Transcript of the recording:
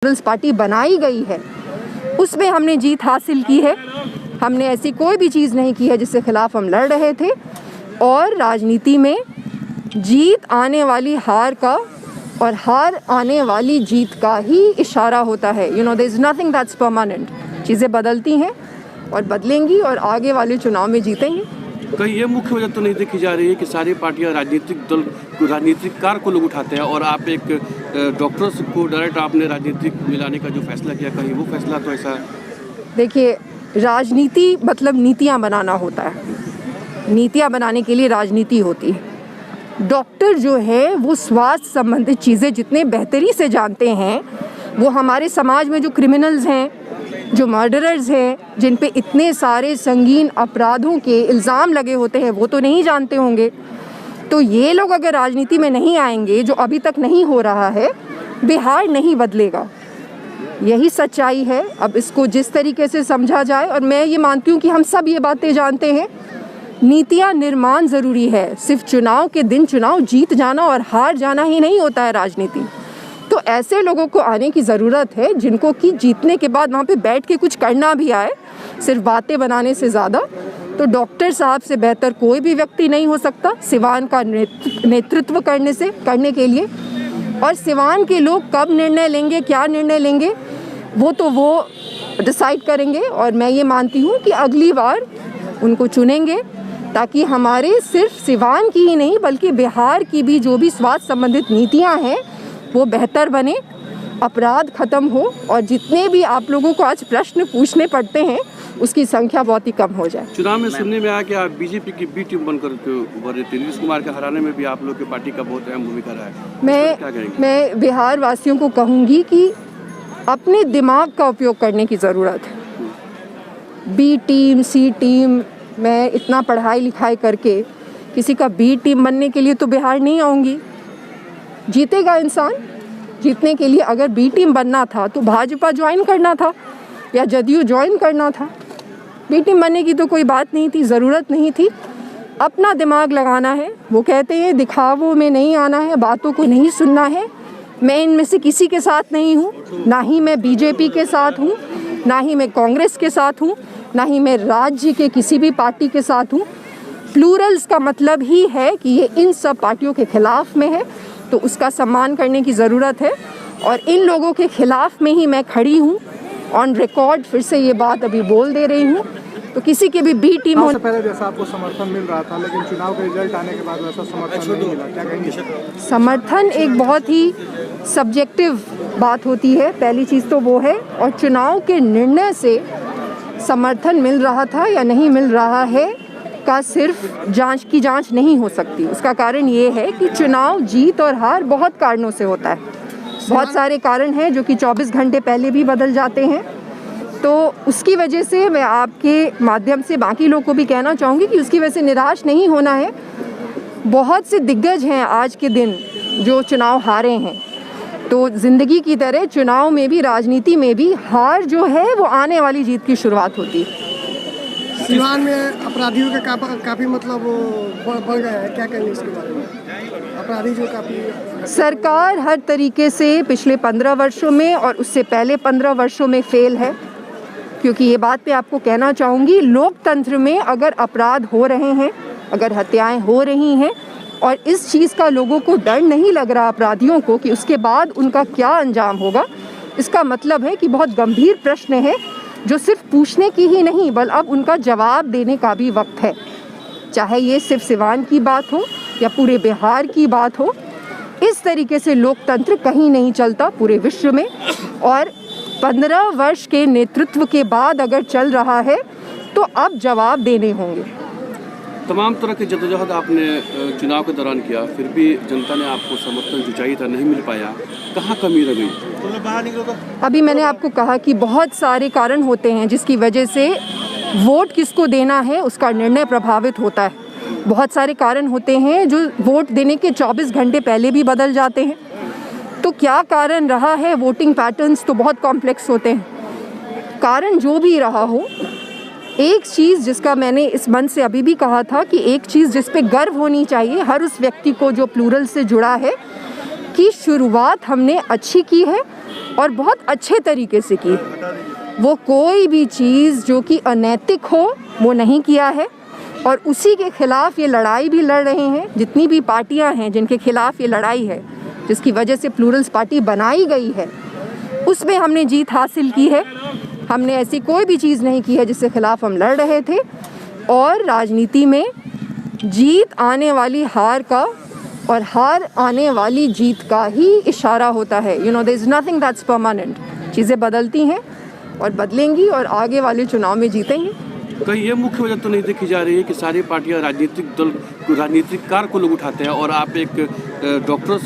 Peoples party बनाई गई है उसमें हमने जीत हासिल की है। हमने ऐसी कोई भी चीज़ नहीं की है जिसके खिलाफ हम लड़ रहे थे। और राजनीति में जीत आने वाली हार का और हार आने वाली जीत का ही इशारा होता है। You know, there is nothing that's permanent. चीज़ें बदलती हैं और बदलेंगी और आगे वाले चुनाव में जीतेंगे। कहीं ये मुख्य वजह तो नहीं देखी जा रही है कि सारी पार्टियां राजनीतिक दल राजनीतिक कार को लोग उठाते हैं और आप एक डॉक्टर्स को डायरेक्ट आपने राजनीतिक मिलाने का जो फैसला किया, कहीं वो फैसला तो ऐसा? देखिए, राजनीति मतलब नीतियाँ बनाना होता है। नीतियाँ बनाने के लिए राजनीति होती है। डॉक्टर जो है वो स्वास्थ्य संबंधित चीज़ें जितने बेहतरी से जानते हैं, वो हमारे समाज में जो क्रिमिनल्स हैं, जो मर्डरर्स हैं, जिन पे इतने सारे संगीन अपराधों के इल्ज़ाम लगे होते हैं, वो तो नहीं जानते होंगे। तो ये लोग अगर राजनीति में नहीं आएंगे, जो अभी तक नहीं हो रहा है, बिहार नहीं बदलेगा। यही सच्चाई है। अब इसको जिस तरीके से समझा जाए, और मैं ये मानती हूँ कि हम सब ये बातें जानते हैं, नीतियाँ निर्माण ज़रूरी है। सिर्फ चुनाव के दिन चुनाव जीत जाना और हार जाना ही नहीं होता है राजनीति। तो ऐसे लोगों को आने की ज़रूरत है जिनको कि जीतने के बाद वहाँ पे बैठ के कुछ करना भी आए, सिर्फ बातें बनाने से ज़्यादा। तो डॉक्टर साहब से बेहतर कोई भी व्यक्ति नहीं हो सकता सिवान का नेतृत्व करने के लिए। और सिवान के लोग कब निर्णय लेंगे, क्या निर्णय लेंगे, वो डिसाइड करेंगे। और मैं ये मानती हूँ कि अगली बार उनको चुनेंगे ताकि हमारे सिर्फ सिवान की ही नहीं बल्कि बिहार की भी जो भी स्वास्थ्य संबंधित नीतियाँ हैं वो बेहतर बने, अपराध खत्म हो और जितने भी आप लोगों को आज प्रश्न पूछने पड़ते हैं उसकी संख्या बहुत ही कम हो जाए। चुनाव में सुनने में आया कि आप बीजेपी की बी टीम बनकर उभरे थे। नीतीश कुमार के हराने में भी आप लोग की पार्टी का बहुत अहम भूमिका रहा है। मैं बिहार वासियों को कहूँगी कि अपने दिमाग का उपयोग करने की ज़रूरत है। बी टीम, सी टीम, मैं इतना पढ़ाई लिखाई करके किसी का बी टीम बनने के लिए तो बिहार नहीं आऊँगी। जीतेगा इंसान। जीतने के लिए अगर बी टीम बनना था तो भाजपा ज्वाइन करना था या जदयू ज्वाइन करना था। बी टीम बनने की तो कोई बात नहीं थी, ज़रूरत नहीं थी। अपना दिमाग लगाना है। वो कहते हैं दिखावों में नहीं आना है, बातों को नहीं सुनना है। मैं इनमें से किसी के साथ नहीं हूँ, ना ही मैं बीजेपी के साथ हूँ, ना ही मैं कांग्रेस के साथ हूँ, ना ही मैं राज्य के किसी भी पार्टी के साथ हूँ। प्लूरल्स का मतलब ही है कि ये इन सब पार्टियों के खिलाफ में है, तो उसका सम्मान करने की ज़रूरत है। और इन लोगों के खिलाफ में ही मैं खड़ी हूँ। ऑन रिकॉर्ड फिर से ये बात अभी बोल दे रही हूँ। तो किसी के भी बी टीम होने से पहले जैसा आपको समर्थन मिल रहा था, लेकिन चुनाव का रिजल्ट आने के बाद वैसा समर्थन नहीं मिला, क्या कहेंगे? समर्थन एक बहुत ही सब्जेक्टिव बात होती है, पहली चीज़ तो वो है। और चुनाव के निर्णय से समर्थन मिल रहा था या नहीं मिल रहा है का सिर्फ जांच नहीं हो सकती। उसका कारण ये है कि चुनाव जीत और हार बहुत कारणों से होता है। बहुत सारे कारण हैं जो कि 24 घंटे पहले भी बदल जाते हैं। तो उसकी वजह से मैं आपके माध्यम से बाकी लोगों को भी कहना चाहूँगी कि उसकी वजह से निराश नहीं होना है। बहुत से दिग्गज हैं आज के दिन जो चुनाव हारे हैं। तो ज़िंदगी की तरह चुनाव में भी, राजनीति में भी हार जो है वो आने वाली जीत की शुरुआत होती है। सिवान में अपराधियों का काफ़ी मतलब बढ़ गया है, क्या कहेंगे इसके बारे में? अपराधी जो काफ़ी, सरकार हर तरीके से पिछले 15 वर्षों में और उससे पहले 15 वर्षों में फेल है। क्योंकि ये बात मैं आपको कहना चाहूँगी, लोकतंत्र में अगर अपराध हो रहे हैं, अगर हत्याएं हो रही हैं और इस चीज़ का लोगों को डर नहीं लग रहा अपराधियों को कि उसके बाद उनका क्या अंजाम होगा, इसका मतलब है कि बहुत गंभीर प्रश्न है जो सिर्फ पूछने की ही नहीं बल्कि अब उनका जवाब देने का भी वक्त है। चाहे ये सिर्फ सिवान की बात हो या पूरे बिहार की बात हो, इस तरीके से लोकतंत्र कहीं नहीं चलता पूरे विश्व में। और 15 वर्ष के नेतृत्व के बाद अगर चल रहा है तो अब जवाब देने होंगे। तमाम तरह की जद्दोजहद आपने चुनाव के दौरान किया, फिर भी जनता ने आपको समर्थन जो चाहिए था नहीं मिल पाया, कहाँ कमी रह गई? अभी मैंने आपको कहा कि बहुत सारे कारण होते हैं जिसकी वजह से वोट किसको देना है उसका निर्णय प्रभावित होता है। बहुत सारे कारण होते हैं जो वोट देने के 24 घंटे पहले भी बदल जाते हैं। तो क्या कारण रहा है, वोटिंग पैटर्न्स तो बहुत कॉम्प्लेक्स होते हैं। कारण जो भी रहा हो, एक चीज़ जिसका मैंने इस मंच से अभी भी कहा था कि एक चीज़ जिस पे गर्व होनी चाहिए हर उस व्यक्ति को जो प्लूरल से जुड़ा है, कि शुरुआत हमने अच्छी की है और बहुत अच्छे तरीके से की। वो कोई भी चीज़ जो कि अनैतिक हो वो नहीं किया है, और उसी के खिलाफ ये लड़ाई भी लड़ रहे हैं। जितनी भी पार्टियां हैं जिनके खिलाफ ये लड़ाई है, जिसकी वजह से प्लूरल्स पार्टी बनाई गई है, उसमें हमने जीत हासिल की है। हमने ऐसी कोई भी चीज़ नहीं की है जिसके खिलाफ हम लड़ रहे थे। और राजनीति में जीत आने वाली हार का और हार आने वाली जीत का ही इशारा होता है। You know, there is nothing that's permanent. चीज़ें बदलती हैं और बदलेंगी और आगे वाले चुनाव में जीतेंगे। कहीं ये मुख्य वजह तो नहीं देखी जा रही है कि सारी पार्टियां राजनीतिक दल राजनीतिक कार को लोग उठाते हैं और आप एक डॉक्टर